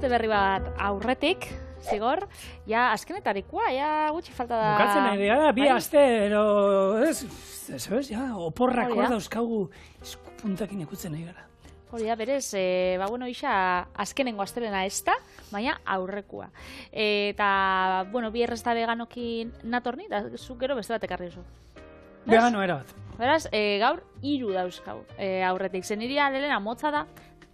aste berri bat aurretik, zigor, ja azkenetarikoa, ja gutxi falta da... Bukatzen nahi gara, bi aste, ez, ja, oporrak hor dauzkagu eskupuntakin ikutzen nahi gara. Hori da, berez, bueno, isa, azkenengo astelena ez da, baina aurrekua. Eta, bueno, bi errezta veganokin natorni, da zuk gero beste bat ekarri duzu. Vegano erabat. Beraz, gaur 3 dauzkau aurretik. Zen iria lehena motza da,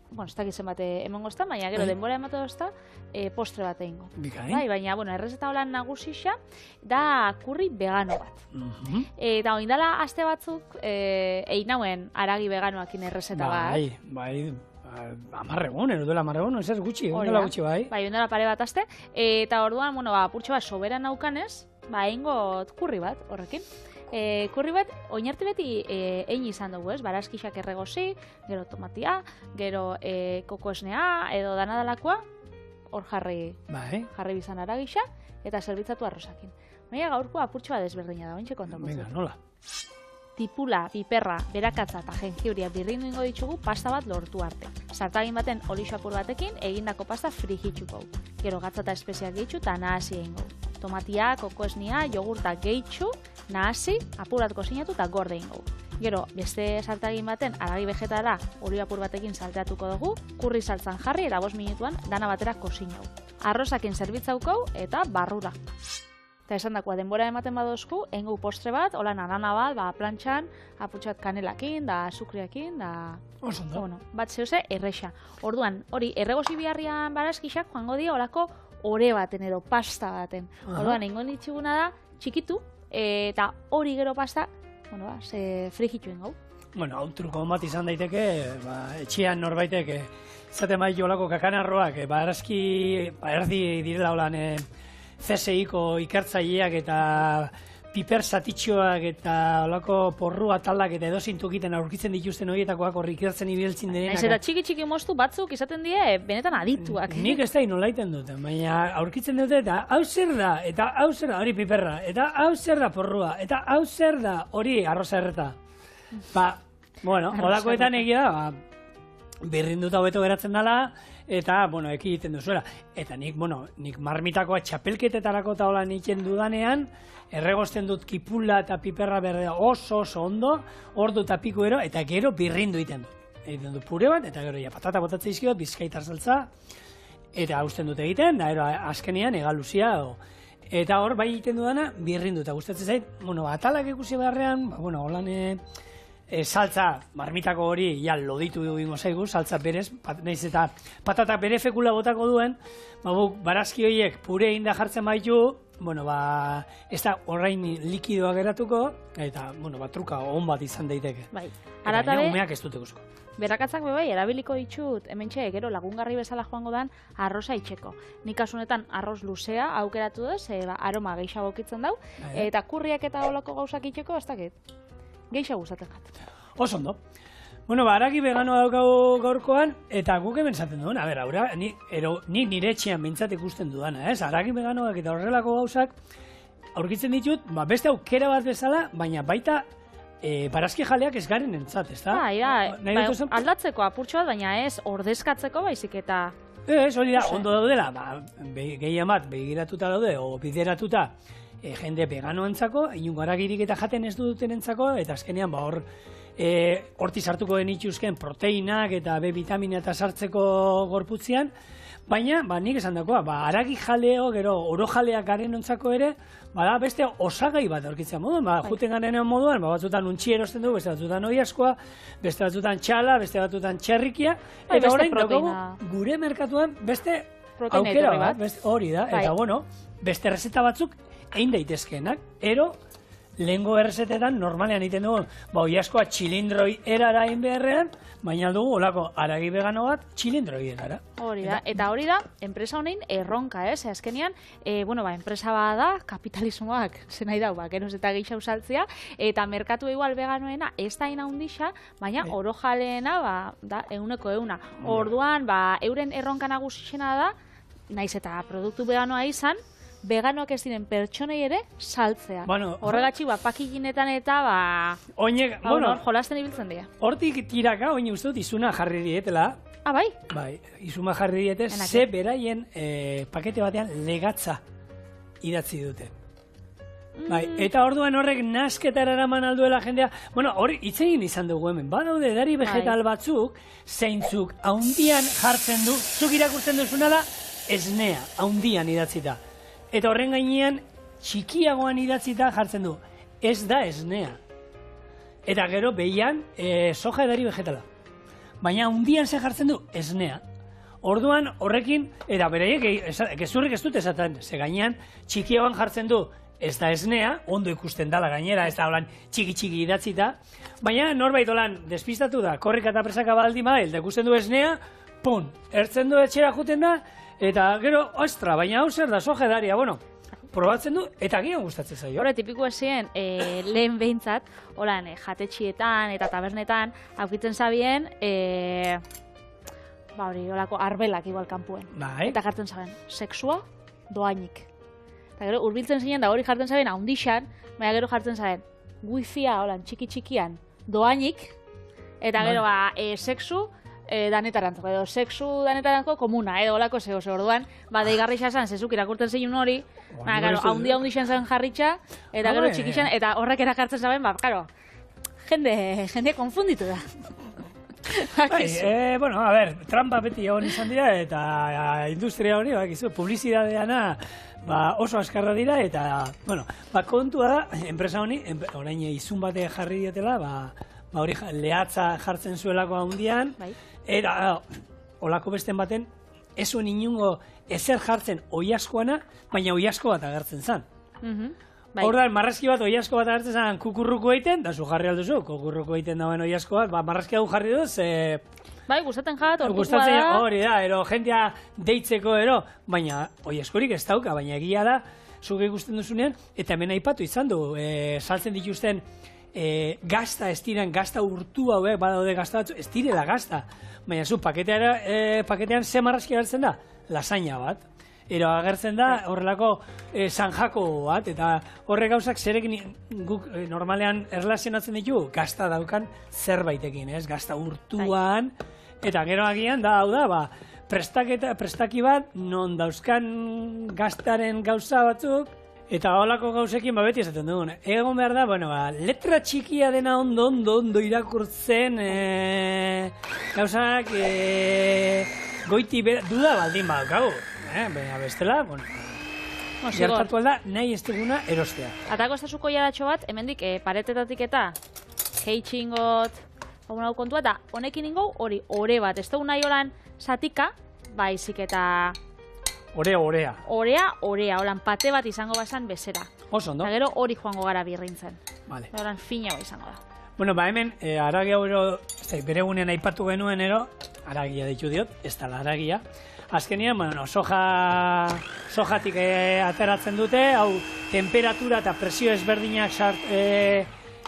bueno, ez dakit zenbat emango ezta, baina gero denbora ematu ezta, postre bat egingo. Bikain. Bai, baina, bueno, errezeta holan nagusixa da kurri vegano bat. Eta oindala aste batzuk, egin nauen aragi veganoakin errezeta bat. Bai, amarregun, duela amarregun, ez gutxi, ondela gutxi bai. Bai, ondela pare bat aste, eta orduan, bueno, purtxo bat soberan naukanez, egingot kurri bat, horrekin. Kurri bat, oinarte beti egin izan dugu, ez? Barazkixak erregozi, gero tomatia, gero koko esnea, edo danadalakoa, hor jarri bizan aragisa, eta zerbitzatu arrozakin. Baina gaurkoa apurtxoa desberdina da, ointxe kontako. Venga, nola? Tipula, piperra, berakatza eta jengiuria birrindu ingo ditugu pasta bat lortu arte. Zartagin baten olixo apur batekin egindako pasta frijitsuko. Gero gatza eta espeziak gehitxu eta nahasi egingo. Tomatia, koko esnia, jogurta gehitxu, nahasi, apurat kozinatu eta gorde egingo. Gero, beste zartagin baten aragi vegetara olio apur batekin salteatuko dugu, kurri saltzan jarri eta 5 minutuan dana batera kozinau. Arrozakin zerbitzauko eta barrura. Eta esan dakoa, denbora ematen badozku, engu postre bat, hola nanana bat, plantxan, aputxat kanelakin, da azukriakin, da... Osondo. Bueno, bat zehose, erreixa. Orduan, hori, erregozi biharrian barazkixak, joango dio, holako ore baten edo pasta baten. Orduan, ingo ditxuguna da, txikitu, eta hori gero pasta, bueno, frijitu ingau. Bueno, hau truko bat izan daiteke, etxean norbaitek, zaten bai jolako kakanarroak, barazki, erdi direla holan, CSI-ko ikertzaileak eta piper satitxoak eta olako porrua talak eta edozintukiten aurkitzen dituzten horietakoak horri ikertzen ibiltzen direnak. Ez eta txiki moztu batzuk izaten die benetan adituak. Nik ez da nolaiten duten, baina aurkitzen dute eta hau zer da, hori piperra, eta hau zer da porrua, eta hau zer da hori arroza erreta. Bueno, olakoetan egia da, birrinduta hobeto geratzen dela, eta, bueno, ekiten duzuela. Eta nik marmitakoa txapelketetarako eta hola niken dudanean, erregosten dut kipula eta piperra berdea oso ondo, ordu eta piku ero, eta gero birrindu egiten dut. Egiten dut pure bat, eta gero patata botatzen izkiot, bizkaitar saltza, eta hausten dut egiten, da ero azkenean egaluzia. Eta hor, bai egiten dudana, birrindu, eta gustatzen zait, atalak ikusi beharrean, holan... saltza, marmitako hori, ja, loditu dugu zaigu, saltza berez, nahiz eta patata bere fekula botako duen, barazki horiek pure inda jartzen baitu, ez da horrein likidoa geratuko, eta, truka on bat izan daiteke. Bai, eta umeak ez dute guzko. Berakatzak bai, erabiliko ditut, hementxe, gero lagungarri bezala joango dan, arroza itxeko. Nik kasunetan arroz luzea aukeratu duz, aroma gehiago okitzen dau, eta kurriak eta olako gauzak itxeko, ez dakit. Geixa gustatzen jat. Osondo. Aragi veganoa daukagu gaurkoan, eta guk hemen zaten duen, ni nire etxean bintzat ikusten dudana, ez? Aragi veganoak eta horrelako gauzak aurkitzen ditut, beste aukera bat bezala, baina baita barazki jaleak ez garen entzat, ez da? Aldatzeko apurtxo bat, baina ez ordezkatzeko baizik eta... Ez, hori da, ondo daudela, gehien bat begiratuta daude, o bideratuta, jende veganoentzako, inungo aragirik eta jaten ez duten entzako, eta azkenean horti sartuko denituzken proteinak eta B vitamina eta sartzeko gorputzean, baina nik esan dakoa, aragi jaleo, gero oro jaleak garen ontzako ere, beste osagai bat aurkitzea moduan, juten garen moduan, batzutan untxi erosten dugu, beste batzutan oiaskoa, beste batzutan txala, beste batzutan txerrikia, eta orain daukagu gure merkatuan beste aukera bat, hori da, eta beste rezeta batzuk egin daitezkeenak, lehengo errezetetan normalean egiten dugu, oiaskoa txilindroi erara egin beharrean, baina dugu olako aragi vegano bat txilindroi erara. Hori da, eta hori da, enpresa honein erronka, azkenean, enpresa bada, kapitalismoak, nahi dau, geroz eta gehiago saltzea, eta merkatu igual veganoena ez da ina hundixa, baina oro jaleena, da, 100%. Orduan, euren erronka nagusixena da, naiz eta produktu veganoa izan, veganoak ez diren pertsonei ere saltzea. Bueno, horregatxik, pakiginetan eta, oinek, jolasten ibiltzen dira. Hortik tiraka, oin uste dut izuna jarri dietela. Bai? Bai, izuma jarri diete, ze beraien pakete batean legatza idatzi dute. Bai, eta orduan horrek nasketara eraman alduela jendea. Bueno, hori itzegin izan dugu hemen. Badaude edari vegetal batzuk, zeintzuk haundian jartzen du, zuk irakurtzen duzuna da, esnea, haundian idatzita. Eta horren gainean, txikiagoan idatzita jartzen du, ez da esnea. Eta gero, behian, soja edari vegetala. Baina haundian ze jartzen du, esnea. Orduan, horrekin, eta bereiek, gezurrik ez dut esaten, ze gainean, txikiagoan jartzen du, ez da esnea, ondo ikusten dala gainera, ez da holan txiki-txiki idatzita, baina norbait holan despistatu da, korrika eta presaka baldi mail, da ikusten du esnea, pun, ertzen du etxera juten da, eta gero, ostra, baina hau zer da, soja edaria, bueno, probatzen du, eta gian gustatzen zaio. Hore, tipiko esien, lehen behintzat, holan, jatetxietan eta tabernetan, aukitzen zabien, hori, holako arbelak igual kanpuen. Bai. Eta jartzen zaben, sexua, doainik. Eta gero, urbiltzen zinen da hori jartzen zaben haundixan, baina gero jartzen zaben wifia, holan, txiki-txikian, doainik, eta gero, sexu, danetarantzako, edo sexu danetarantzako komuna, edo holako zeo, orduan, deigarri xasan, zezuk irakurtzen zein hori, gero, haundixan zen jarritxa, eta gero txikixan, eta horrek erakartzen zaben, jende konfunditu da. Bueno, a ver, trampa beti egon izan dira, eta industria hori, publizidadeana, oso askarra dira, eta, bueno, kontua da, enpresa honi, orain izun bate jarri dietela, hori lehatza jartzen zuelako handian, eta olako besten baten, ez zuen inungo ezer jartzen oiaskoana, baina oiasko bat agertzen zen. Hordan, marrazki bat oiasko bat agertzen zen kukurruko egiten, da zu jarri alduzu, kukurruko egiten dauen oiasko bat, marrazki hau jarri duz, bai, gustatzen jat, ortukua da. Hori da, jentea deitzeko baina oiaskorik ez dauka, baina egia da, zuk ikusten duzunean, eta hemen aipatu izan du, saltzen dituzten gazta ez diren, gazta urtu hauek, badaude gazta batzu, ez direla gazta. Baina zu, paketean ze marrazki agertzen da? Lasaina bat. Ero agertzen da horrelako sanjako bat, eta horre gauzak zerekin guk normalean erlazionatzen ditu, gazta daukan zerbaitekin, ez? Gazta urtuan, eta gero agian da, hau da, prestaki bat, non dauzkan gaztaren gauza batzuk, eta holako gauzekin beti esaten dugun. Egon behar da, letra txikia dena ondo irakurtzen, gauzak goiti duda baldin badaukagu. Baina bestela, gertatu da, nahi ez duguna erostea. Atako ez da zuko jadatxo bat, hemendik paretetatik eta heitxingot, hau kontua, eta honekin ingo hori ore bat. Ez dugu nahi holan satika, baizik eta... Orea. Orea, holan pate bat izango bazan bezera. Oso, ondo. Eta gero hori joango gara birrintzen. Vale. Holan fina izango da. Bueno, hemen, aragia bere gunean aipatu genuen aragia ditu diot, ez da aragia. Azkenean, sojatik ateratzen dute, hau temperatura eta presio ezberdinak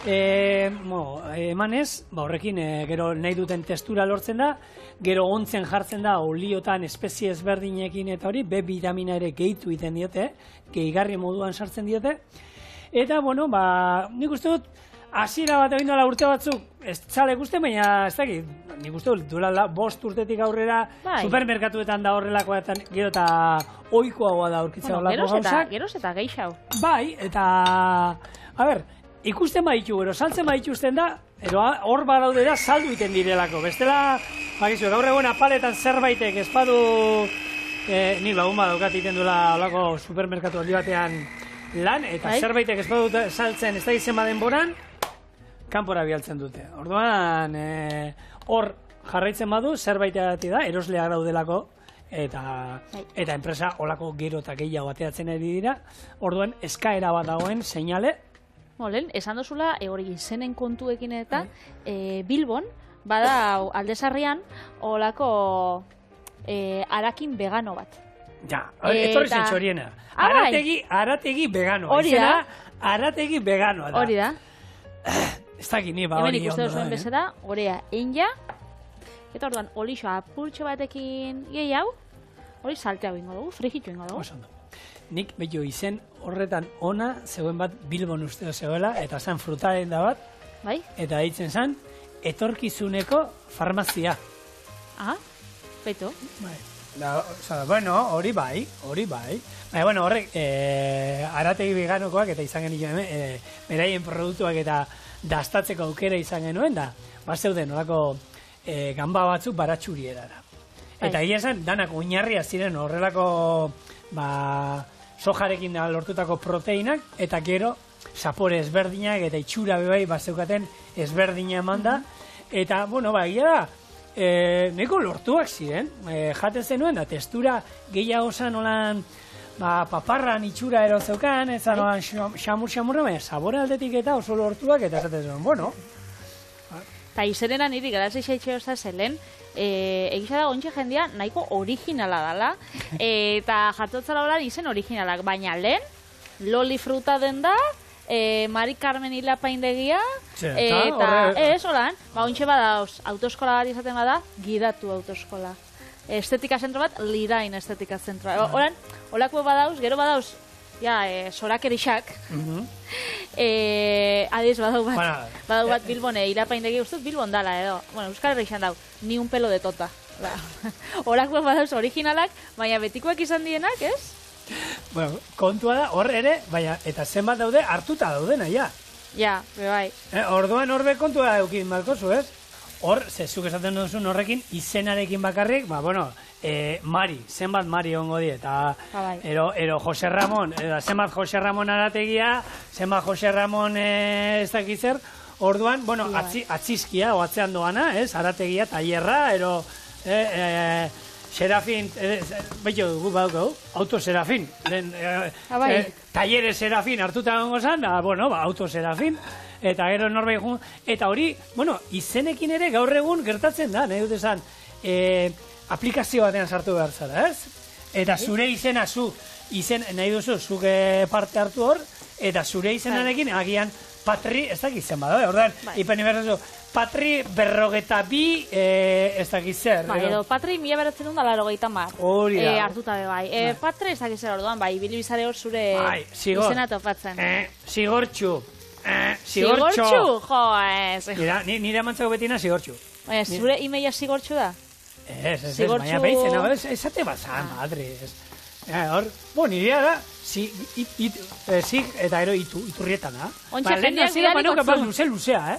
emanez, horrekin gero nahi duten testura lortzen da, gero ontzen jartzen da oliotan espezie ezberdinekin eta hori, B vitamina ere gehitu iten diote, gehigarri moduan sartzen diote, eta, nik uste dut, hasiera bat egin dola urte batzuk, ez txale guzti, baina ez dakit, nik uste dut, duela 5 urtetik aurrera, supermerkatuetan da horrelakoetan, gero eta ohikoagoa da aurkitzea horrelako gauzak. Geroz eta geixau. Bai, eta, ikusten baditu, saltzen badituzten da, hor badaude da, saldu iten direlako. Bestela, gaur egun apaletan zerbaitek espadu, nik lagun badaukat iten duela horrelako supermerkatu handi batean lan, eta zerbaitek espadu saltzen ez da izen baden boran, kanpora bialtzen dute. Orduan, hor jarraitzen badu, zerbait da, eroslea daudelako, eta enpresa olako gero eta gehiago ateatzen ari dira. Orduan, eskaera bat dagoen, seinale. Lehen, esan dozula, hori izenen kontuekin eta Bilbon, bada Aldezarrian, olako harakin vegano bat. Ja, etorri zen txoriena. Arategi vegano. Hori da. Arategi veganoa da. Hori da. Ez dakit ni, hori ondo da. Hemen ikuste duzuen bezala, orea einja, eta orduan, olixoa apurtxo batekin gehiago, hori salte hau ingo dugu, frijitu ingo dugu. nik bello izen horretan ona zegoen bat Bilbon usteo zegoela, eta zen frutaren da bat, Bai? eta ditzen zen, etorkizuneko farmazia. Aha, beto. Bai. Bueno, hori bai. Baina, bueno, horrek, arategi veganokoak eta izan genuen, beraien produktuak eta dastatzeko aukera izan genuen, da, zeuden horako gamba batzuk baratxurierara. Eta egia esan, danak oinarria ziren horrelako, sojarekin lortutako proteinak, eta gero, sapore ezberdinak eta itxura bebai zeukaten ezberdina eman da, eta, bueno, egia da, neko lortuak ziren, jate zenuen, da testura gehiago zan olan paparran itxura ero zeukan, ez zan olan xamur-xamurra, baina sabore aldetik eta oso lortuak, eta esaten zuen, bueno. Eta izerena niri garazi xaitxe osa zelen, egisa da ontsa jendia nahiko originala dala, eta jatotzala horan izen originalak, baina lehen, loli fruta den da, Mari Carmen Ilapaindegia, eta ez, holan, ontsa badauz, autoeskola bat izaten bada, gidatu autoeskola. Estetika zentro bat, lirain estetika zentroa. Holan, holako badauz, gero badauz, sorakerixak, adiz badau bat Bilbone, Ilapaindegi ustuz Bilbon dala edo, bueno, Euskal Herrixan dau, ni un pelo de tota. Horako badauz originalak, baina betikoak izan dienak, ez? Bueno, kontua da, hor ere, baina, eta zenbat daude, hartuta daudena, ja. Ja, bai. Orduan horbe kontua eukin malkozu, ez? Hor, zezuk esaten duzun horrekin, izenarekin bakarrik, bueno, Mari, zenbat Mari ongo die, eta ero Jose Ramon, zenbat Jose Ramon arategia, zenbat Jose Ramon ez dakitzer, orduan, bueno, atzizkia, oatzean doana, ez? Arategia, tailerra, ero, Serafin, behitu dugu badukau, Auto Serafin, taiere Serafin hartuta gongo zan, bueno, Auto Serafin, eta gero norbait jun, eta hori, bueno, izenekin ere gaur egun gertatzen da, nahi dut esan, aplikazio batean sartu behar zara, ez? Eta zure izena izen nahi duzu, zuke parte hartu hor, eta zure izenarekin agian Patri, ez dakit zen bada, ordan, ipen ibertzu, Patri berrogeta bi, ez dakit zer. Edo, Patri mila beratzen dut dala erogeita mar. Hori da. Hartuta be bai. Patri ez dakit zer orduan, bai, bilibizare hor zure izena topatzen. Sigortxu. Sigortxu, jo, ez. Nire amantzako betina Sigortxu. Baina, zure imeia Sigortxu da? Ez, baina behitzen, esate bazan, madre, ez. Hor, nirea da, zig eta ero iturrietan, ha? Ontsa jendeak bidaliko tzu. Luzea,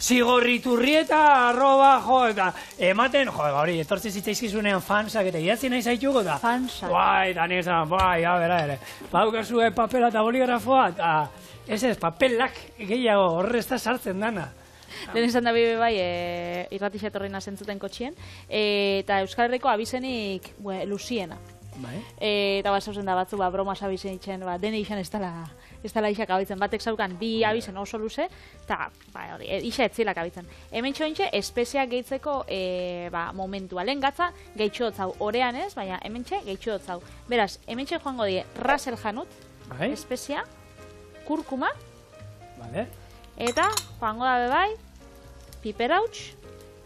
Zigorriturrieta, arroba, eta ematen, hori, etortze zitzaizkizunean fansak, eta idatzi nahi zaituko da. Fansak. Eta nizan, bera ere. Baukazue papela eta boligrafoa, eta ez, papelak gehiago, horre ez da sartzen dana. Lehen esan da bibe bai, irratixa etorrina zentzuten kotxien, eta Euskal Herriko abizenik luziena. Eta zauzen da batzu, bromas abizen itxen, dene izan ez dela isak abitzen. Batek zaukan bi abizen oso luze, eta isa etzilak abitzen. Hemen txointxe, espeziak gehitzeko momentua. Lehen gatza, gehitxo dotzau, orean ez, baina hemen txe, gehitxo dotzau. Beraz, hemen txe joango die, Rasel Janut, espezia, kurkuma, eta joango da bebai, piperauts,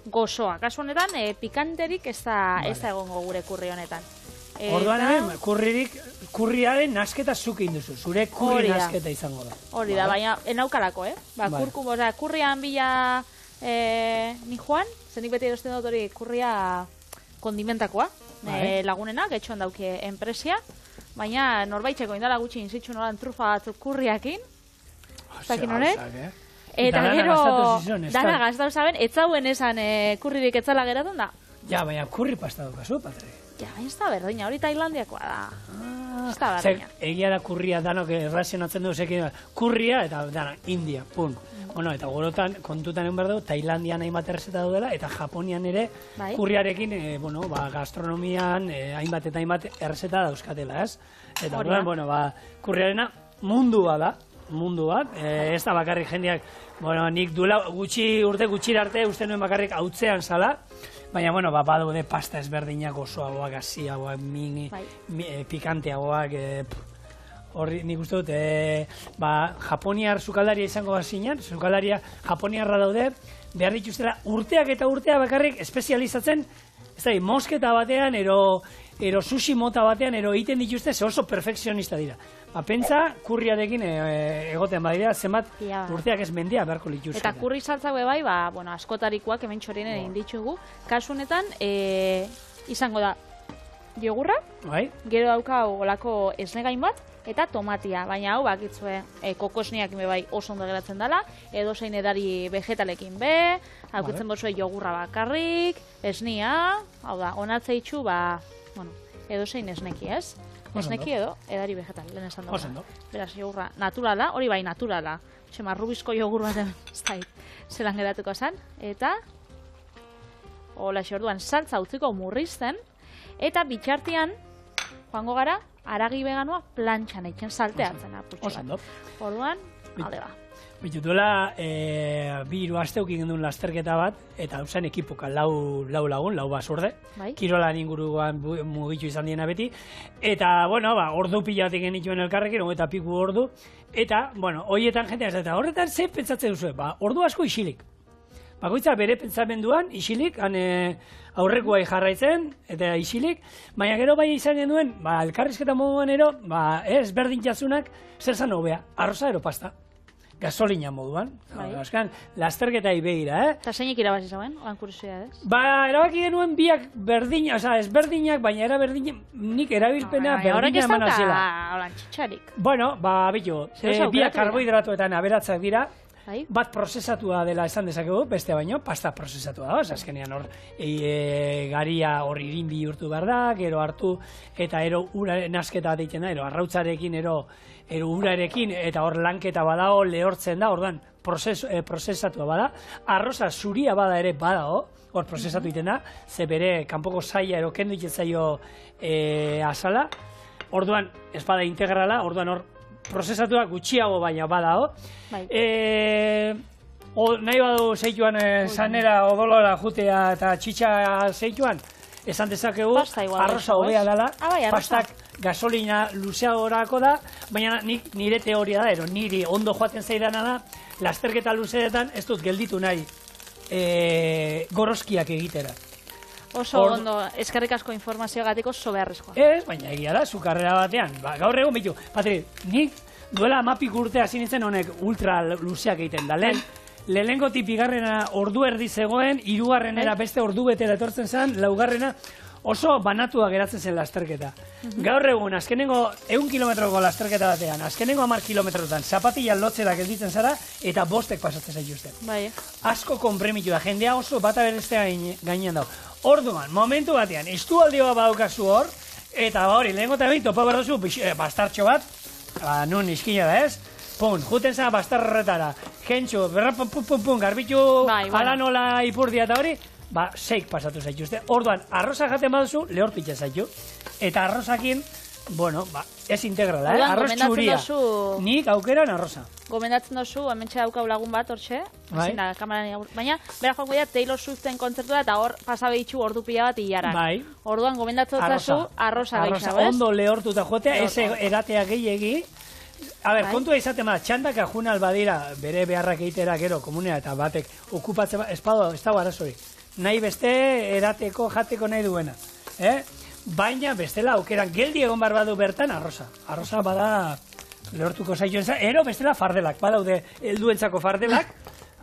gozoa. Kasu honetan, pikanterik ez da egongo gure kurri honetan. Orduan hemen, kurriaren nasketa zuk induzu, zure kurri nasketa izango da. Hori da, baina enaukalako, kurrian bila ni joan, zenik beti erosten dut hori kurria kondimentakoa, lagunena, getxoan dauke enpresia, baina norbaitxeko indala gutxi inzitzu nolan trufa batzuk kurriakin, zakin honek, eta gero dana gaztau zaben, etzauen esan kurririk etzala geratun da. Ja, baina kurri pasta dukazu, Patri. Ja, ez da berdina, hori Tailandiakoa da. Ez da berdina. Egia da kurria danok errazionatzen duzekin, kurria eta dana, India, pun. Bueno, eta gorotan, kontutan egun behar dugu, Tailandian hainbat errezeta daudela, eta Japonian ere kurriarekin, gastronomian, hainbat eta hainbat errezeta dauzkatela, ez? Eta bueno, kurriarena mundua da, mundu bat, ez da bakarrik jendeak, nik duela urte gutxirarte uste nuen bakarrik hautzean zala, baina, badaude pasta ezberdinak osoagoak, gaziagoak, pikanteagoak, horri nik uste dut, japoniar sukaldaria izango bazinan, sukaldaria japoniarra daude, behar dituztela urteak eta urtea bakarrik espezializatzen, ez da, mosketa batean, ero ero sushi mota batean, ero egiten dituzte, ze oso perfekzionista dira. Ba, pentsa, kurriarekin egoten badira, zenbat urteak ez mendia beharko lituzke. Eta kurri saltzak bai, bueno, askotarikoak hemen txorien egin ditugu. Kasu honetan, izango da jogurra, gero dauka olako esnegain bat, eta tomatia, baina hau bakitzue kokosniak bai oso ondo geratzen dela, edo zein edari vegetalekin be, haukitzen bozue jogurra bakarrik, esnia, hau da, onatzeitzu, bueno, edo zein esneki, ez? Esneki edo edari vegetal, lehen esan dago. Beraz, jogurra naturala, hori bai naturala, marrubizko jogur baten zelan geratuko zen, eta hola orduan saltza utziko murrizten, eta bitxartian, joango gara, haragi veganoa plantxan eitzen salteatzen aputxo. Orduan, alde ba. Bitutuela, 2 asteuk egin duen lasterketa bat, eta hau zen ekipoka lau lagun, lau basurde, kirolan inguruan mugitu izan diena beti, eta, bueno, ordu pilatik genituen elkarrekin, eta piku ordu, eta, bueno, horietan jendeaz, eta horretan ze pentsatzen duzu, ordu asko isilik. Bakoitza bere pentsamenduan, isilik, aurrekoa jarraitzen, eta isilik, baina gero bai izan genuen, elkarrizketa moduan ero, ez berdin jatzunak, zer zan hobea, arroza ero pasta. Gasolina moduan. Azkan, lasterketa begira, Eta zeinik irabazi zauen, oan kuriosidades? Erabaki genuen biak berdin, ez berdinak, baina era berdin, nik erabilpena berdina eman azela. Horrek ez dauka, holan, txitsarik. Bueno, bitu, biak karbohidratuetan aberatzak dira, bat prozesatua dela esan dezakegu, beste baino, pasta prozesatua da, azkenean hor garia hor irin bihurtu behar da, gero hartu, eta ero ura nasketa bat egiten da, ero arrautzarekin, ero urarekin, eta hor lanketa badao, lehortzen da, orduan prozesatua bada, arroza zuria bada ere badao, hor prozesatu egiten da, ze bere kanpoko zaila ero kendu egiten zaio azala, orduan ez bada integrala, orduan hor prozesatua gutxiago baina badao. Nahi badu zeituan sanera odolora jutea eta txitsa zeituan, esan dezakegu arroza hobea dela, pastak gasolina luzeagorako da, baina nire teoria da, niri ondo joaten zaidana da, lasterketa luzeetan ez dut gelditu nahi gorozkiak egitera. Oso ondo, eskerrik asko informazioagatik oso beharrezkoa. Ez, baina egia da, zu karrera batean. Gaur egun bitu, Patri, nik duela amapik urte hasi nintzen honek ultra luzeak egiten da. Lehenengo tipigarrena ordu erdi zegoen, hirugarrenera beste ordu betera etortzen zen, laugarrena oso banatua geratzen zen lasterketa. Gaur egun, azkenengo 100 kilometroko lasterketa batean, azkenengo 10 kilometrotan, zapatilan lotzera gelditzen zara, eta 5 pasatzen zaituzten. Asko konpremitu da, jendea oso bata berestea gainean dago. Orduan, momentu batean, estualdioa badaukazu hor, eta hori, lehenko eta behin topa behar duzu, bastartxo bat, nun iskina da ez, juten zara bastarretara, jentxu, garbitu ala nola ipurdia eta hori, 6 pasatu zaituzte. Orduan, arroza jaten baduzu, lehortu itxas zaitu. Eta arrozakin, bueno, ez integrala, arroz txuria. Nik aukeran arroza. Gomendatzen dozu, hementxe daukau lagun bat, hortxe, baina, bera joango dira Taylor Swiften kontzertua eta hor pasabe ditxu ordu pila bat hilaran. Orduan, gomendatzen dozu arroza gehiago, ez? Ondo lehortuta jotea, ez eratea gehiagi. A ber, kontua izaten bat, txandak ajun albadira, bere beharrak egitera gero, komunea eta batek okupatzen bat, ez dago arazori. Nahi beste erateko, jateko nahi duena. Baina bestela aukeran geldi egon behar badu bertan arroza. Arroza bada lehortuko zaituen za, ero bestela fardelak. Badaude helduentzako fardelak,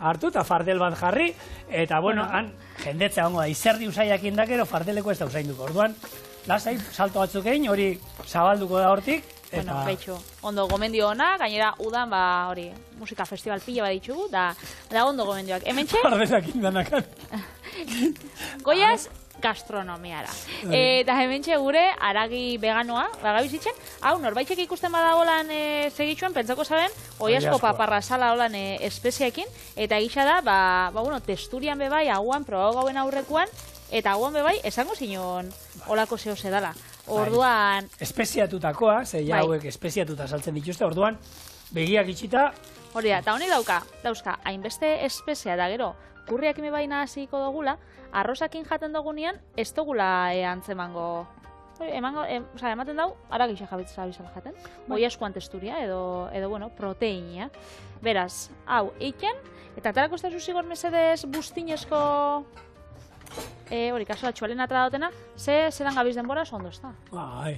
hartu eta fardel bat jarri, eta bueno, han jendetza hongo da, izerdi usaiak indakero fardeleko ez da usainduko. Orduan, lasai, salto batzuk egin, hori zabalduko da hortik. Bueno, behitxu, ondo gomendio ona, gainera udan, hori, musika festival pila bat ditugu, da ondo gomendioak. Hementxe? Fardelak indanakan. Goiaz, gastronomiara. Eta hementxe gure haragi veganoa, bagabizitzen, hau norbaitek ikusten badagolan segitxuen, pentsako zaren, oiasko paparra sala holan espeziaekin, eta gisa da, bueno, testurian bebai, aguan, probau gauen aurrekuan, eta aguan bebai, esango zinon olako zeo zedala. Orduan... Espeziatutakoa, ze hauek espeziatuta saltzen dituzte, orduan, begiak itxita... Hori da, eta honek dauzka, hainbeste espezia da gero, kurriak ime baina hasiko dugula, arrozakin jaten dugunean, ez dugula antzemango... Ematen dau, ara gisa jabitza bizala jaten. Hoi askoan testuria, edo bueno, proteinia. Beraz, hau, eiken, eta atarako ez da zuzigor mesedez bustinezko hori, kasoa txualen atra dautena, zelan gabiz denbora, oso ondo ez da. Bai.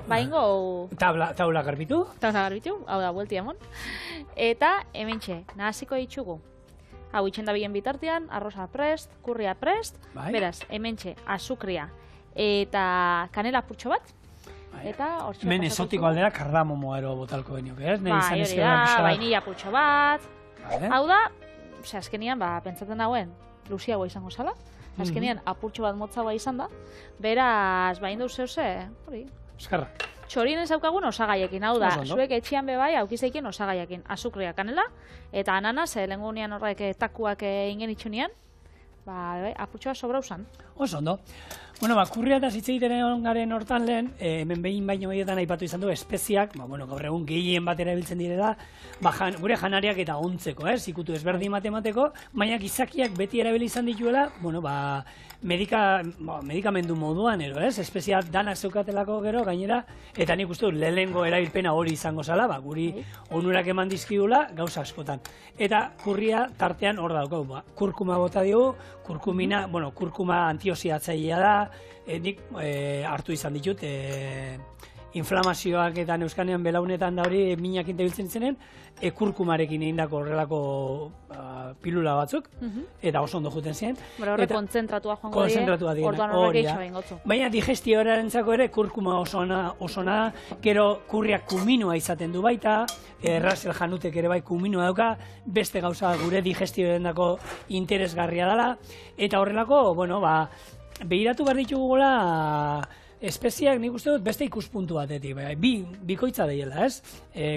Ba, ingo... Taula garbitu? Taula garbitu, hau da, buelti emon. Eta, hementxe, nahaziko ditugu. Hau, itxen da bilen bitartean, arroza prest, kurria prest, beraz, hementxe, azukria eta kanela purtxo bat. Eta hortxe... Hemen esotiko aldera kardamomoa ero botalko benioke, ez? Bai, hori da, vainilla purtxo bat. Hau da, azkenian, pentsatzen dagoen, luziagoa izango zala. Azkenian, apurtxo bat motzagoa izan da. Beraz, bain duz zehose, hori. Eskarra. Txorien ez daukagun osagaiekin, hau da, zuek etxian bebai aukizeikin osagaiekin. Azukria kanela, eta ananas, lehengunean horrek takuak ingen itxunian, apurtxoa sobra usan. Oso ondo. Bueno, kurria eta zitze egiten garen hortan lehen, hemen behin baino horietan aipatu izan du, espeziak, gaur egun gehien bat erabiltzen direla, gure janariak eta ontzeko, ikutu ezberdin matemateko, baina gizakiak beti erabili izan dituela, medikamendu moduan, espeziak danak zeukatelako gero, gainera, eta nik uste dut lehenengo erabilpena hori izango zala, guri onurak eman dizkigula gauza askotan. Eta kurria tartean hor daukau, kurkuma bota diogu, kurkuma antioxidatzailea da, nik hartu izan ditut, inflamazioak eta neuskanean belaunetan da hori minak intebiltzen zenen, kurkumarekin egindako horrelako pilula batzuk, eta oso ondo juten ziren. Horre kontzentratua joango die, orduan horrek eixo egin gotzu. Baina digestioarentzako ere kurkuma osona, gero kurriak kuminoa izaten du baita, Russell Janutek ere bai kuminoa dauka, beste gauza gure digestioarendako interesgarria dela, eta horrelako, behiratu behar ditugu gola, espeziak nik uste dut beste ikuspuntu batetik, bikoitza deiela, ez?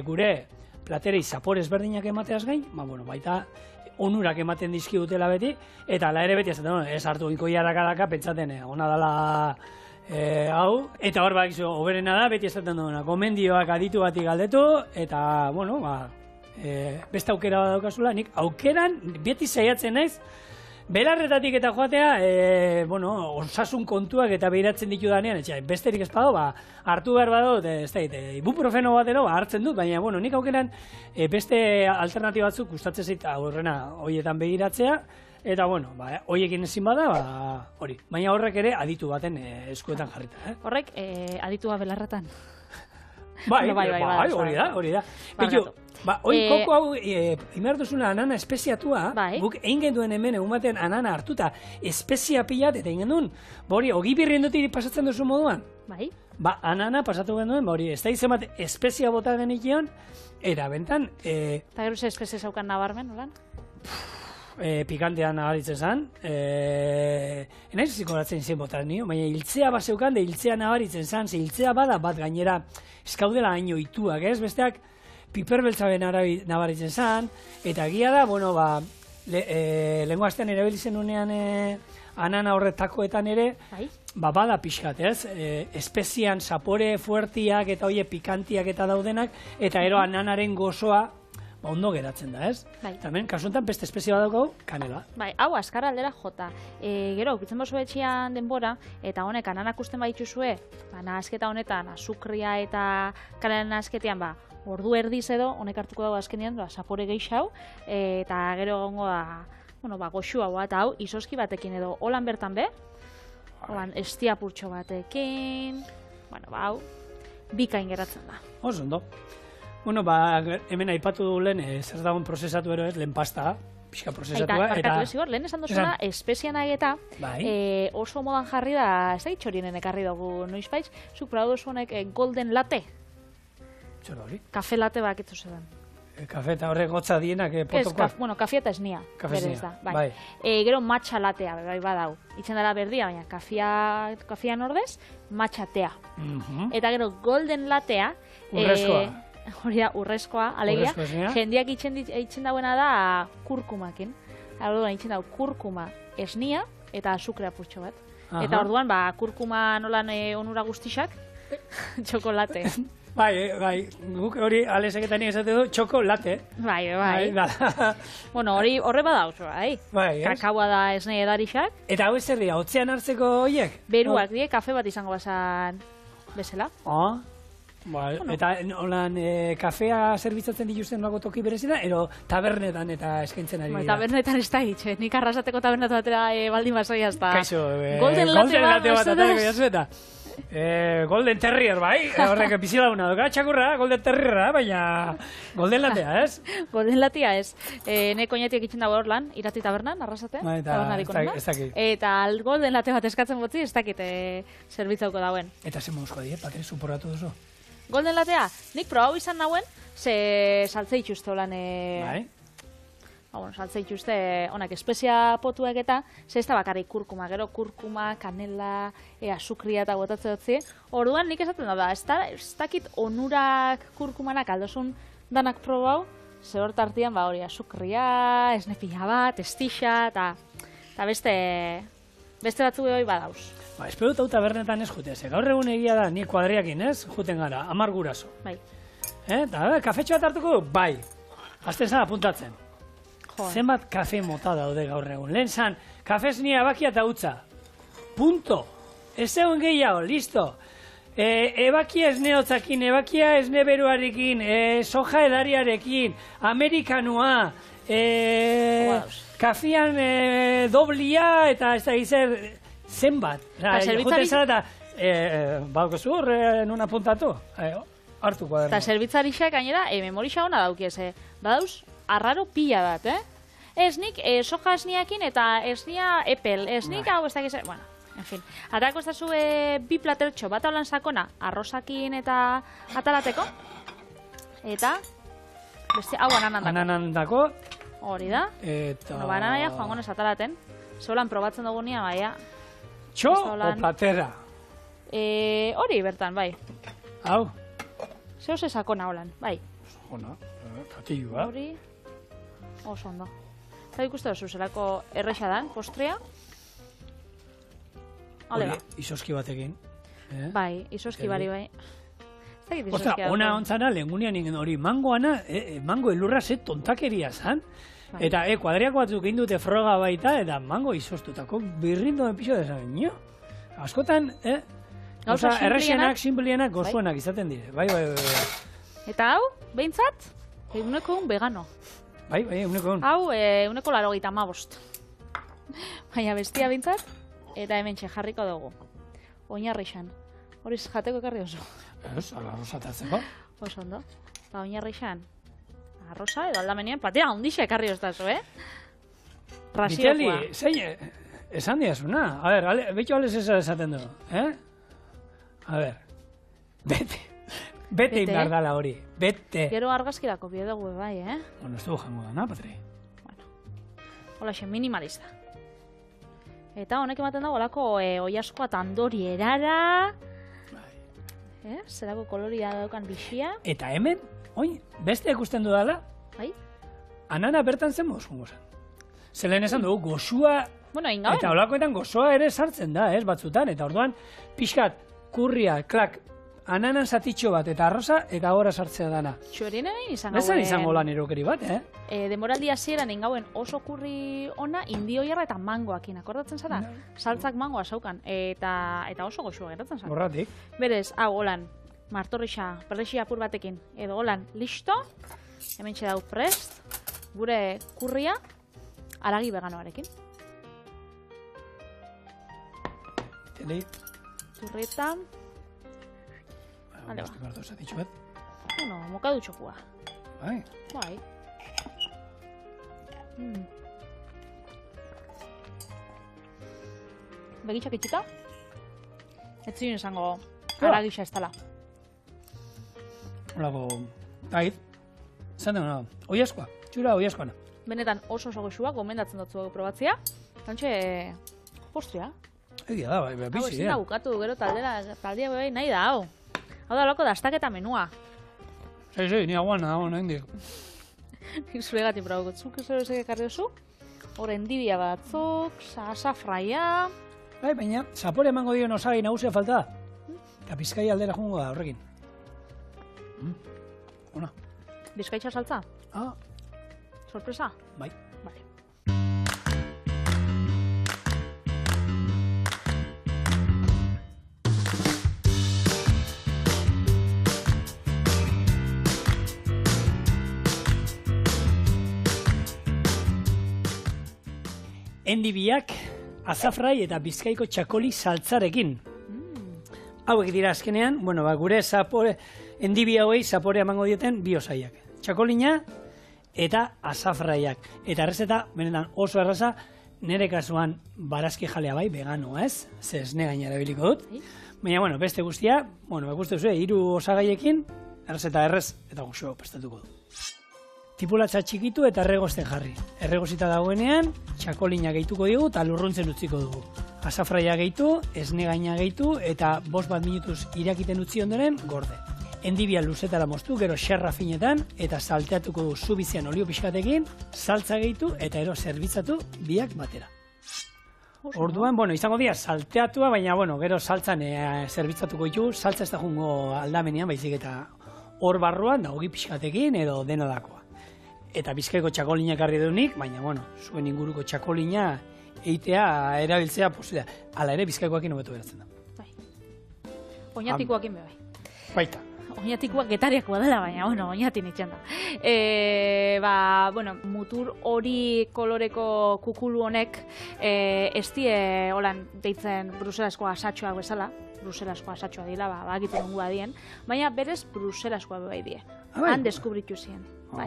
Gure platerei zapore ezberdinak emateaz gain, baita onurak ematen dizkigutela beti, eta ala ere beti ez hartu inkoiarak pentsaten, ona dela hau, eta hor oberena da, beti esaten duena, gomendioak aditu batik galdetu, eta, beste aukera bat daukazula, nik aukeran beti saiatzen naiz, belarretatik eta joatea, osasun kontuak eta behiratzen ditu danean, besterik ez bado, hartu behar badut, ibuprofeno batero, hartzen dut, baina, nik aukeran beste alternatiba batzuk gustatzen zait aurrena horietan behiratzea, eta, horiekin ezin bada, hori. Baina horrek ere aditu baten eskuetan jarrita. Horrek aditua belarretan. Bai, hori da. Koko hau, imar duzuna anana espeziatua, guk egin genduen hemen egun baten anana hartuta espezia pilat, eta egin genduen, ogi birriendotik pasatzen duzu moduan. Bai. Anana pasatu genduen, ez da izan bat espezia bota genikion, eta bentan... Eta gero ze espezia zaukan nabarmen, holan? Pikantean nabaritzen zen, enaiz zikoratzen zen botan nio, baina hiltzea bat zeukan, hiltzea nabaritzen zen, ze hiltzea bada bat gainera eskaudela haino ituak, ez? Besteak piperbeltzaben nabaritzen zen, eta egia da, lehenko astean erabilizen unean anana horretakoetan ere, bada pixkat, ez? Espezian zapore fuertiak eta oie pikantiak eta daudenak, eta ero ananaren gozoa, ondo geratzen da, ez? Tamen, kasuntan, beste espezia bat daukau, kanela. Hau, azkar aldera jota. Gero, ukitzen bozu etxian denbora, eta honek ananak usten baituzue, nahazketa honetan, azukria eta kanela nahazketean, ordu erdiz edo, honek hartuko dago azkenean, zapore gehiago, eta gero gongo da, goxua eta hau, izoski batekin edo, holan bertan be, holan estiapurtxo batekin, hau, bikain geratzen da. Oso ondo. Hemen aipatu du lehen, zer dagoen prozesatu ero ez, lehen pasta, pixka prozesatua. Eta lehen esan duzuna, espezian ageta, oso modan jarri da, ez da itxorinen ekarri dugu noizpaitz, zuk pradu duzu honek golden latte. Txoro hori? Kafe latte bakitzu zedan. Kafe eta horrek gotza dienak potokoak? Kafe eta esnia. Kafe esnia, bai. Gero matxa latea, badau. Itzen dara berdia, baina kafian ordez, matxa tea. Eta gero golden latea, urrezkoa. Hori da, urrezkoa, alegia, jendeak itzen dauena da kurkumakin. Orduan itzen dau kurkuma esnia eta azukrea purtxo bat. Eta orduan, kurkuma nolan onura guztixak, txokolate. Bai, guk hori aleseketan esate du, txokolate. Bai. Horre badauz, bai. Kakaua da esne edarixak. Eta hau ezer dira, hotzean hartzeko horiek? Beruak die, kafe bat izango bazan bezala. Eta holan kafea zerbitzatzen dituzten lago toki berezina, ero tabernetan eta eskaintzen ari dira. Tabernetan ez da hitz, nik arrasateko tabernetan batera baldin basoia ez da. Kaixo, Golden Latte bat, atarako jazu eta. Golden Terrier, bai, horrek bizilauna duka, txakurra, Golden Terrierra, baina Golden Lattea, ez? Golden Lattea ez. Neko oinetiek itxen dago hor lan, irati tabernan, arrasate, ez dakit. Eta Golden Latte bat eskatzen botzi, ez dakit zerbitzauko dauen. Eta ze moduzkoa die, Patri, suporatu duzu? Golden Lattea, nik probau izan nauen, ze saltze itxuzte holan... Bai. Saltze itxuzte honak espezia potuak eta, ze ez da bakarrik kurkuma, gero kurkuma, kanela, azukria eta botatze dutzi. Orduan nik esaten da, ez dakit onurak kurkumanak aldosun danak probau, ze hor tartian hori azukria, esnepila bat, estixa, eta beste batzu hori badauz. Espero dut tabernetan ez jute, ze gaur egun egia da, ni kuadriakin ez, juten gara, 10 guraso. Bai. Eta kafetxo bat hartuko du? Bai. Azten zan apuntatzen. Zenbat kafe mota daude gaur egun. Lehen zan, kafez ni abakia eta utza. Punto. Ez egun gehiago, listo. Ebakia esne hotzakin, ebakia esne beruarekin, soja edariarekin, amerikanua, kafian doblia eta ez da gizer zenbat. Juten zara eta baukozu horren apuntatu. Hartu kuaderno. Eta zerbitzarixak gainera, memorixa hona daukiese. Badauz, arraro pila bat, Esnik soja esniakin eta esnia epel, esnik hau ez dakiz... Bueno, en fin. Atako ez da zu bi platertxo bat holan sakona, arrozakin eta atalateko. Eta, beste, hau ananandako. Ananandako. Hori da. Eta... Bueno, bananaia joan gonez atalaten. Zeulan probatzen dugunia, baina... Txo o platera? Hori bertan, bai. Hau? Zeu ze sakona holan, bai. Sakona, katilua. Hori... Oso ondo. Eta ikuste duzu, zelako erresa dan, postrea. Hori, izoski batekin. Bai, izoski bari bai. Ostra, ona ontzana, lehengunean ingen hori, mangoana, mango elurra ze tontakeria zan. Eta, kuadriako batzuk indute froga baita, eta mango izostutako birrindoen pixo dezaben, nio? Askotan, gauza erresenak, simplienak, gozuenak izaten dire. Bai. Eta hau, behintzat, eguneko un vegano. Bai, eguneko un. Hau, eguneko 85. Baina bestia behintzat, eta hemen jarriko dugu. Oinarrixan. Horiz jateko ekarri oso. Ez, arrozatatzeko. Oso ondo. Ba, oinarrixan. Arroza edo aldamenean platea ondixa ekarri ostazu, Rasiokoa. Miteli, zein, esan diazuna. A ver, betxo ales esaten du, A ver, bete inbardala hori, bete. Gero argazkirako biedugu bai, Bueno, ez dugu jango da, Patri? Bueno, hola xe, minimalista. Eta honek ematen dago olako oiaskoa tandori erara. Zerako koloria daukan bixia. Eta hemen, beste ikusten dudala, bai? Anana bertan zen mozungo zen. Zelen esan dugu, goxua, eta olakoetan gozoa ere sartzen da, batzutan, eta orduan, pixkat, kurria, klak, ananan zatitxo bat, eta arroza, eta gora sartzea dana. Txuerinen egin izan gauen... Bezan izango lan erokeri bat, Demoraldi hasieran egin gauen oso kurri ona, indioiarra eta mangoakin, akordatzen zara? Saltzak mangoa zaukan, eta oso goxua geratzen zara. Horratik. Berez, hau, holan, martorrixa, perlexia apur batekin, edo holan, listo, hemen txedau prest, gure kurria, aragi veganoarekin. Teli. Turreta. Vale, ba. Bueno, mokadu txokua. Bai. Bai. Begitxak itxita. Ez zuen esango aragixa ez tala. Horako, gait. Zaten hona, oiaskoa. Txura oiaskoana. Benetan oso goxua, gomendatzen dut zuak probatzia. Tantxe, postria. Egia da, bai, bizi. Hau ezin da bukatu, gero taldea bai nahi da, hau. Hau da loko dastaketa menua. Sei, ni aguana, nahi indik. Nik zuregatik probako, zuk zer ekarri oso? Hor endidia batzuk, safraia... Bai, baina, zapore emango dion osagai nagusia falta da. Eta Bizkai aldera jungo da horrekin. Ona. Bizkaitxa saltza? Sorpresa? Bai. Vale. endibiak, azafrai eta bizkaiko txakoli saltzarekin. Hauek dira azkenean, gure endibi hauei zapore emango dieten bi osaiak. Txakolina eta azafraiak. Eta errezeta, benetan oso erraza, nire kasuan barazki jalea bai, veganoa ez, ze esne gaina erabiliko dut. Baina, beste guztia, ikuste duzu, 3 osagaiekin, errezeta errez eta goxo prestatuko du. Tipulatza txikitu eta erregosten jarri. Erregozita dagoenean, txakolina gehituko dugu eta lurruntzen utziko dugu. Azafraia gehitu, esne gaina gehitu eta 5 minutuz irakiten utzi ondoren gorde. Endibia luzetara moztu, gero xerra finetan eta salteatuko du zu bizian olio pixkatekin, saltza gehitu eta ero zerbitzatu biak batera. Orduan, izango dira salteatua, baina, gero saltzan zerbitzatuko ditu, saltza ez da jungo aldamenean, baizik eta hor barruan da ogi pixkatekin edo denolakoa. Eta bizkaiko txakolina ekarri dunik, baina, zuen inguruko txakolina eitea erabiltzea posiblea. Hala ere, bizkaikoakin hobeto geratzen da. Bai. Oñatikoakin bai. Baita. Oñatikoak getariakoa dela, baina, oñatin itxan da. Mutur hori koloreko kukulu honek ez die, holan, deitzen bruselasko asatxoak bezala, bruselasko asatxoa dila, bakitu nungua dien, baina berez bruselaskoa bai die. Han deskubritu ziren. Bai.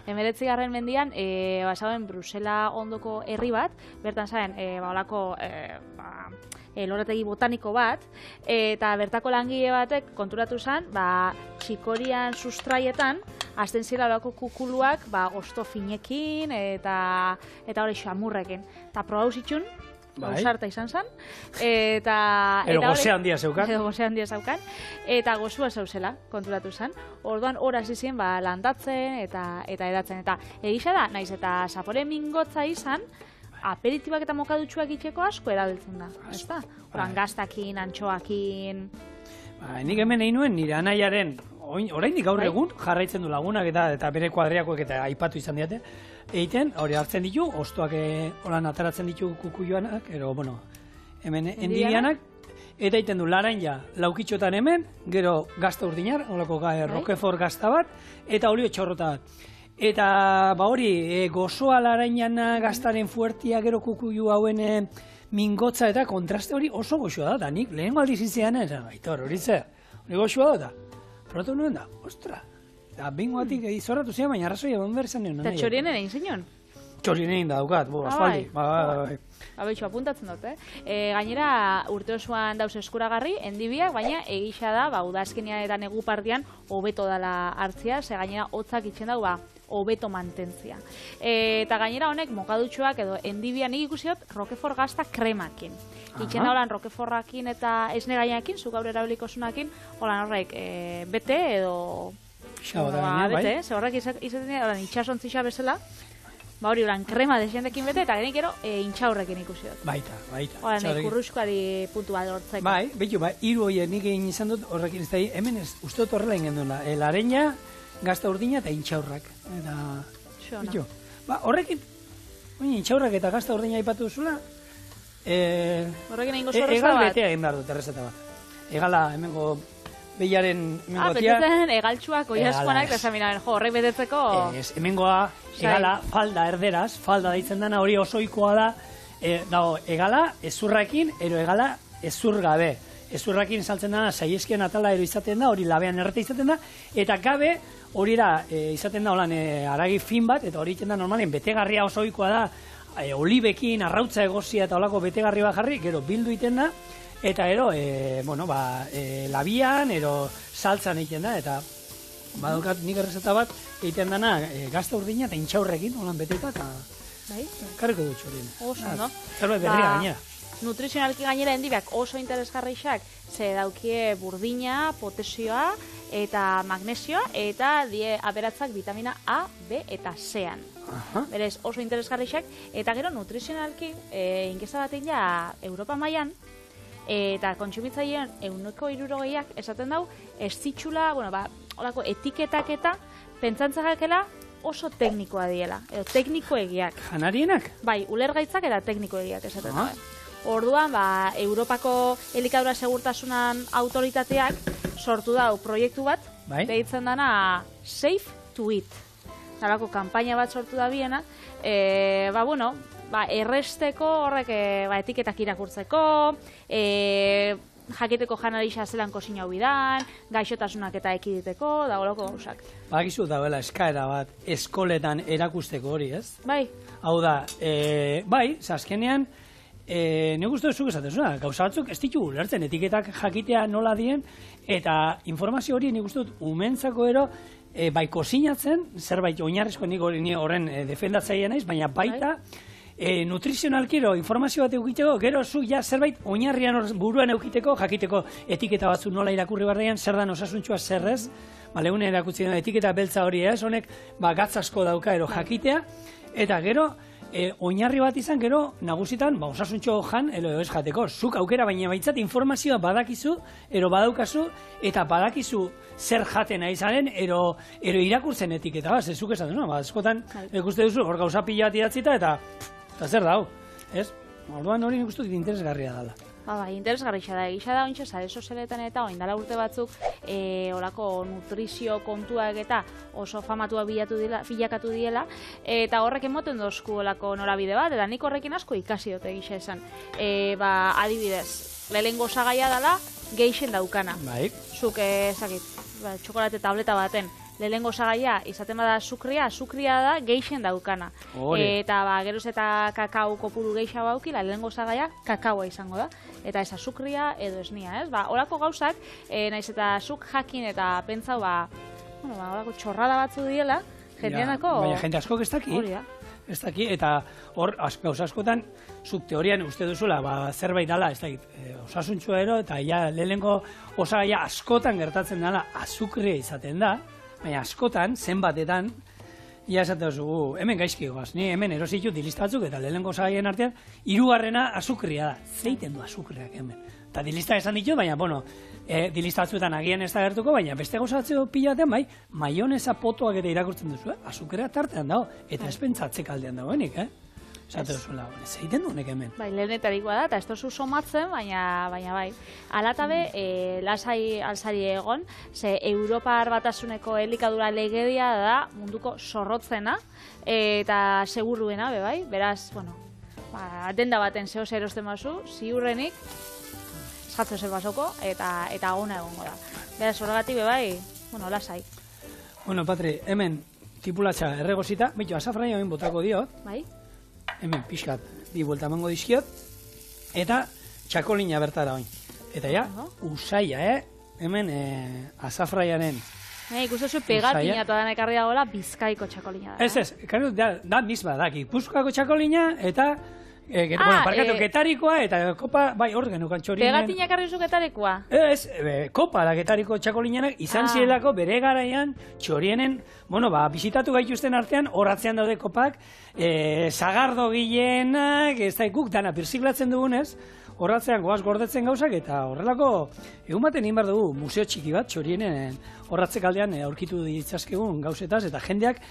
19. mendian, zauen Brusela ondoko herri bat, bertan zaen, olako lorategi botaniko bat, eta bertako langile batek konturatu zen, txikorian sustraietan, azten zira olako kukuluak, gosto finekin, eta hori xamurrekin. Eta probau zitxun, gauzarta izan zen, eta... Ero gozea handia zeukan. Ero gozea handia zeukan, eta gozua zauzela, konturatu zen. Orduan, horaz izien, landatzen eta edatzen. Eta egisa da, naiz eta zapore mingotza izan, aperitibak eta mokadutxuak itxeko asko erabiltzen da. Ezta? Horan gaztakin, antxoakin... Nik hemen egin nuen nire anaiaren, oraindik gaur egun, jarraitzen du lagunak eta bere kuadriakoek eta aipatu izan diate, egiten, hori hartzen ditu, ostoak holan ataratzen ditu kukuioanak, hemen endibianak, eta egiten du laraina laukitxotan hemen, gero gazta urdinar, holako Roquefort gazta bat, eta olio txorrota bat. Eta hori, gozoa larainana gaztaren fuertia, gero kukuio hauen mingotza eta kontraste hori oso goxoa da, nik lehenko aldiz izan, Aitor, hori zer, hori goxoa da, probatu nuen da, ostra. Eta bingoatik izorratu zian, baina arrazoi egon behar izan nion. Eta txorienen egin zinon? Txorienen egin da daukat, asfaldi. Abetxu, apuntatzen dut, Gainera, urte osoan dauz eskuragarri, endibiak, baina egisa da, udazkenean eta negu partian, hobeto dala hartzia, ze gainera hotzak itxen dau, hobeto mantentzia. Eta gainera honek mokadutxoak edo endibian ikusiot Roquefort gazta kremakin. Itxen da holan Roquefortakin eta esne gainakin, zu gaur erabiliko zunakin, holan horrek bete edo... Bete, ze horrek izaten dira, itxasontzisa bezala, hori holan krema desientekin bete, eta genik ero intxaurrekin ikusiot. Baita. Holan kurruskari puntu bat hortzeko. Bai, behitu, hiru horien nik egin izan dut horrekin ez da, hemen ez, uste dut horrela ingen duela, lareina, gazta urdina eta intxaurrak. Eta, horrekin, intxaurrak eta gazta urdina aipatu duzula, horrekin egin gozo horrezta bat? Egal betea egin behar dut, errezeta bat. Egala, hemengo behiaren mengotia. Betetzen egaltxuak, oiazkoanak, eta zaminaben, horrek betetzeko... Hemengoa, egala, falda erderaz, falda daitzen dena, hori osoikoa da, egala, ezurrakin, ero egala, ezur gabe. Ezurrakin saltzen dena, saieskien atala ero izaten da, hori labean errete izaten da, eta gabe, hori da, izaten da, holan, aragi fin bat, eta hori izaten da, normalen, betegarria osoikoa da, olibekin, arrautza egozia eta holako betegarri bat jarri, gero bildu iten da, eta ero, labian, ero saltzan egiten da, eta badokat nik errezeta bat egiten dana gazta urdina eta intxaurrekin, holan beteta, eta karriko dut txorien. Oso, no? Zerbait berria gainera. Nutrizionalki gainera endibiak oso interesgarrixak, ze daukie burdina, potasioa eta magnesioa, eta die aberatzak vitamina A, B eta C-an. Berez oso interesgarrixak, eta gero nutrizionalki inkesta bat egin Europa mailan, eta kontsumitzailean 160ak esaten dau, ez zitxula, olako etiketak eta pentsantzakela oso teknikoa diela, edo teknikoegiak. Janarienak? Bai, ulergaitzak eta teknikoegiak esaten dau. Orduan, Europako elikadura segurtasunan autoritateak sortu dau proiektu bat, deitzen dana Safe to Eat. Nolako kanpaina bat sortu da biena, erresteko horrek etiketak irakurtzeko, jakiteko janarixa zelan kozina bidan, gaixotasunak eta ekiditeko, da holako gauzak. Bakizu dauela eskaera bat eskoletan erakusteko hori, ez? Bai. Hau da, bai, azkenean, nik uste zuk esatezuna, gauza batzuk ez ditugu ulertzen etiketak jakitea nola dien, eta informazio hori nik uste dut umentzako ero, bai kozinatzen, zerbait oinarrizko nik horren defendatzaia naiz, baina baita, nutrizionalkiro informazio bat eukiteko, gero zu ja zerbait oinarrian buruan eukiteko, jakiteko etiketa batzu nola irakurri barrean, zer dan osasuntsua zerrez, lehune erakutzi dena etiketa beltza hori ez, honek gatz asko dauka ero jakitea, eta gero oinarri bat izan, gero nagusitan osasuntxo jan, ez jateko, zuk aukera baina baitzat informazioa badakizu, ero badaukazu, eta badakizu zer jaten nahi zaren, ero irakurtzen etiketa, zuk esan dut, askotan ikuste duzu, hor gauza pila bat idatzita, eta zer da, ez? Orduan hori nik uste dut interesgarria dela. Bai, interesgarria da. Egisa da, ointxe, sare sozialetan eta oindala urte batzuk olako nutrizio kontuak eta oso famatua bilakatu diela, eta horrek emoten dozku olako norabide bat, eta nik horrekin asko ikasi dute egisa esan. Adibidez, lehenengo osagaia dela, geixen daukana. Bai. Zuk, txokolate tableta baten, lehenengo osagaia izaten bada azukria da geixen daukana. Eta geroz eta kakao kopuru geixa baukila, lehenengo osagaia kakaoa izango da. Eta ez azukria edo esnia, ez? Horako gauzak, naiz eta zuk jakin eta pentsau, horako txorrada batzu diela, jendeanako... Baina jende askok ez daki. Hori da. Ez daki, eta hor, gauza askotan, zuk teorian uste duzula, zerbait dala, ez dakit, osasuntsua ero, eta lehenengo osagaia askotan gertatzen dela azukria izaten da, baina askotan, zenbatetan, ia esaten duzu, hemen gaizki goaz, ni hemen erositu dilista batzuk eta lehenengo osagaien artean, hirugarrena azukria da. Zeiten du azukriak hemen. Eta dilista esan ditu, baina, dilista batzuetan agian ez da gertuko, baina beste gauza batzeko pila batean, bai, maionesa potoak eta irakurtzen duzu, azukria tartean dago, eta ez pentsatzek aldean dagoenik, Zate duzula, zeiten du honek hemen. Bai, lehenetarikoa da, eta ez tozu somatzen, baina bai. Alatabe, lasai alzari egon, ze Europar Batasuneko elikadura legedia da munduko zorrotzena, eta seguruena, bai, beraz, denda baten zehoz erosten bazu, ziurrenik, eskatzo zer basoko, eta gona egongo da. Beraz, horregatik, bai, lasai. Patri, hemen, tipulatxa erregozita, behitu, azafraia hemen botako diot. Bai. Hemen pixkat, bi buelta emango dizkiot, eta txakolina bertara oin. Eta ja, usaia, hemen azafraiaren... Ikusten zuen pegatina eta dana ekarri dagoela Bizkaiko txakolina da. Ez, da misma da, Gipuzkoako txakolina eta... Parkatu, Getarikoa eta kopa, bai, hor genukan txorinen... Pegatina ekarri duzu Getarikoa? Ez, kopa da Getariko txakolinanak izan zirelako bere garaian txorienen, bisitatu gaituzten artean, horatzean daude kopak, zagardo gileenak, ez da guk dana birziklatzen dugunez, horratzean goaz gordetzen gauzak, eta horrelako, egun baten egin behar dugu, museo txiki bat, txorienen horratzek aldean aurkitu ditzazkegun gauzetaz, eta jendeak,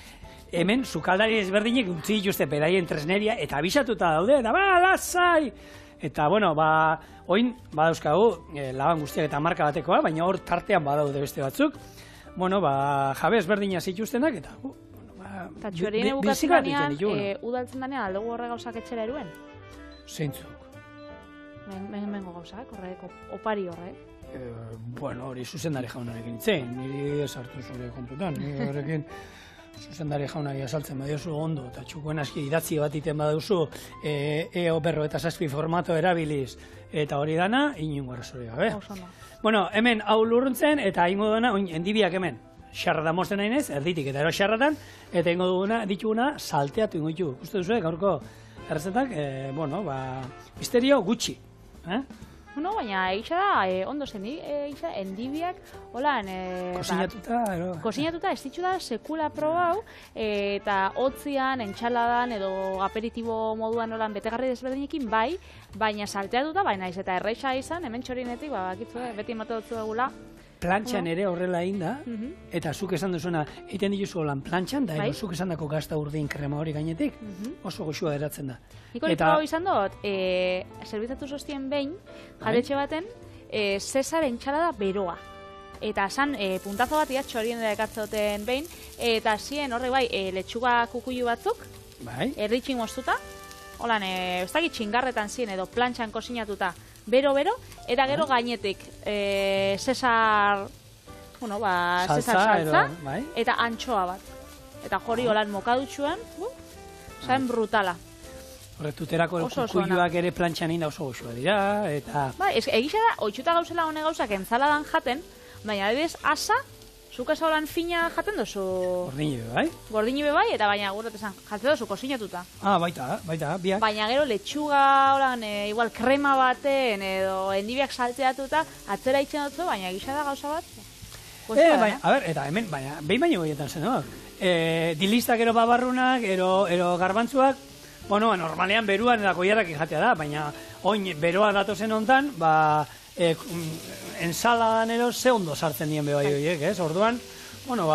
hemen, sukaldari ezberdinek utzi dituzte beraien tresneria, eta abisatuta daude, eta lasai! Eta, oin, badauzkagu, laban guztiak eta marka batekoa, baina hor tartean badaude beste batzuk, jabe ezberdina zituztenak, eta, eta txorien egukatzen danean, udaltzen danean, aldegu horre gauzak etxera eruen? Zeintzuk. Mengo gauzak, horrek, opari horrek. Hori zuzendari jaunarekin itzen, niri esartu zure kontutan, niri horrekin... Zuzendari jaunari asaltzen badiozu ondo, eta txukuen aski idatzi bat iten baduzu EO berro eta zazpi formato erabiliz, eta hori dana, inungo arrazori gabe. Hemen hau lurruntzen, eta ingo duna, endibiak hemen, xarratan mozten nahi nez, erditik eta ero xarratan, eta ingo dituguna salteatu ingo ditugu. Uste duzu, gaurko errezetak, misterio gutxi. Baina egisa da, ondo zen, egisa, endibiak, holan... Kozinatuta, ez ditxu da, sekula probau, eta hotzian, entxaladan, edo aperitibo moduan holan betegarri desberdinekin, bai, baina salteatuta, baina ez eta erreixa izan, hemen txorinetik, bakitzu, beti emate dutzu egula. Plantxan ere horrela egin da, eta zuk esan duzuna, egiten dituzu holan plantxan, da zuk esan dako gazta urdin krema hori gainetik, oso goxua geratzen da. Niko lipo izan dut, zerbitatu zoztien behin, jadetxe baten, Cesar entxalada beroa. Eta zan, puntazo bat txorien da ekartzeoten behin, eta zien horre letxuga kukuilu batzuk, erritxin moztuta, holan, ez dakit txingarretan ziren edo plantxan kozinatuta, bero-bero, eta gero gainetik, Cesar, bueno, Cesar saltza, eta antxoa bat. Eta jori holan mokadutxuan, zain brutala. Horretuterako kukuioak ere plantxan inda oso goxua dira, eta... Ba, egisa da, oitxuta gauzela hone gauzak entzaladan jaten, baina adibidez, asa, zuk ez holan fina jaten dozu... Gordini be bai? Gordini be bai, eta baina gurretesan, jaten dozu kozinatuta. Baita, biak. Baina gero letxuga, holan, igual krema baten, edo endibiak salteatuta, atzera itzen dutzu, baina egisa da gauza bat. Baina, a ber, eta hemen, behin baino goietan zen, no? Dilistak ero babarrunak, ero garbantzuak, bueno, normalean beruan eta koiarrak jatea da, baina oin beroa datozen hontan, ensaladan ero ze ondo sartzen dien bebai horiek, ez? Orduan, bueno,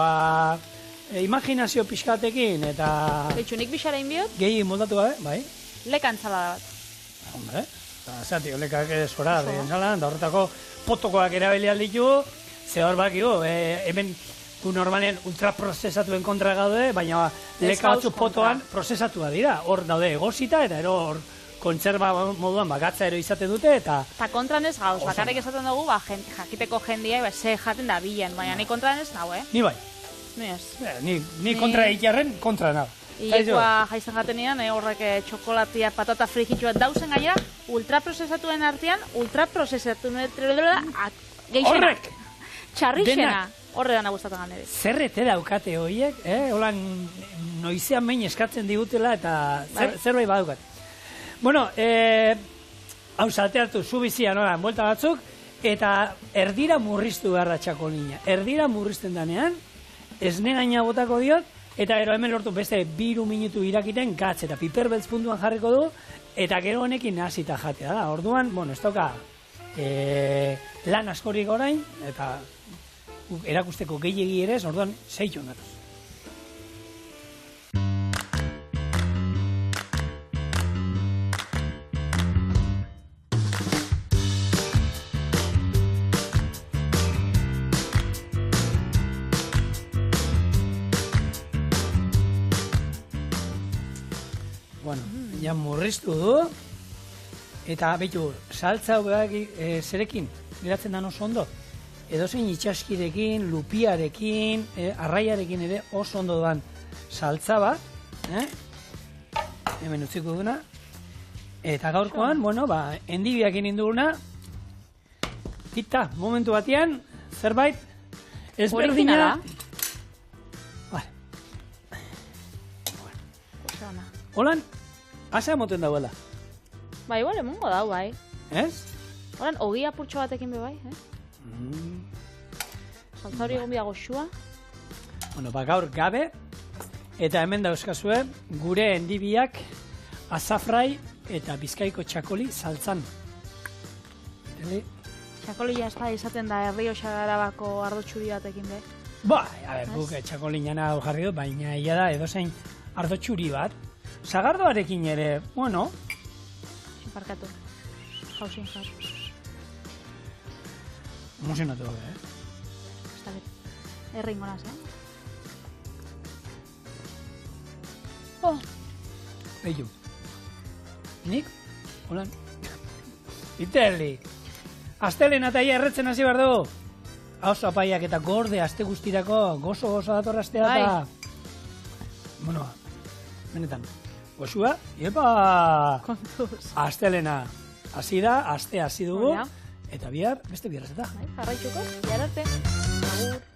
imaginazio pixkatekin eta... Betxunik bixara inbiot? Gehi moldatu gabe, bai? Leka ensalada bat. Hombre, eta zatio, lekak zora, ensaladan, da horretako potokoak erabili alditugu, ze hor bakigu, hemen normalean ultraprozesatuen kontra gaude, baina leka batzu potoan prozesatua dira. Hor daude egosita eta ero hor kontserba moduan gatza ero izate dute eta... Eta kontran ez gauz, bakarrik esaten dugu, jakiteko jendia, ze jaten da bilen, baina ni kontran ez nago, Ni bai. Ni ez. Ni kontra eitarren kontra nago. Iekoa jaizten jaten nian, horrek txokolatia, patata frijitu bat dauzen gainera, ultraprozesatuen artean, ultraprozesatuen geixena. Horrek! Txarrixena. Horre dana gustatzen ganere. Zerrete daukate horiek, holan noizean behin eskatzen digutela eta zerbait badaukat. Bueno, hau salte hartu, zu bizian, buelta batzuk, eta erdira murriztu beharra txakolina. Erdira murrizten danean, esne gaina botako diot, eta gero hemen lortu beste 2 minutu irakiten gatz eta piperbeltz puntuan jarriko du, eta gero honekin hasita jatea da. Orduan, bueno, ez dauka lan askorik orain, eta erakusteko gehiegi ere, orduan zeitu ondatu. Bueno, ja murriztu du, eta behitu, saltza zerekin, geratzen da oso ondo. Edozein itxaskirekin, lupiarekin, arraiarekin ere oso ondo doan saltza bat. Hemen utziko duna. Eta gaurkoan, bueno, endibiak induguna. Eta, momentu batean, zerbait ezberdina. Holan, asa moten dauela. Ba, igual, emongo dau, bai. Ez? Holan, ogi apurtxo batekin be bai, Saltza hori egon bidago xua. Bueno, gaur gabe, eta hemen dauzkazue gure endibiak azafrai eta bizkaiko txakoli saltzan. Txakoli jazta izaten da Errioxa Arabako ardo txuri batekin be. Guk txakoli jana jarri dut, baina ia da edozein ardo txuri bat. Sagardoarekin ere, bueno... Parkatu. Jausin jar. Emozionatu gabe, Está bien. Erringo naz, Behitu. Nik? Holan. Iterli. Astelena eta ia erretzen hasi behar dugu. Hauzo apaiak eta gorde aste guztirako gozo datorra astea eta... Bueno, benetan. Goxua, epa! Kontuz. Astelena. Hasi da, aste hasi dugu. Eta bihar, beste bihar ez eta. Jarraitzuko, bihar arte. Agur.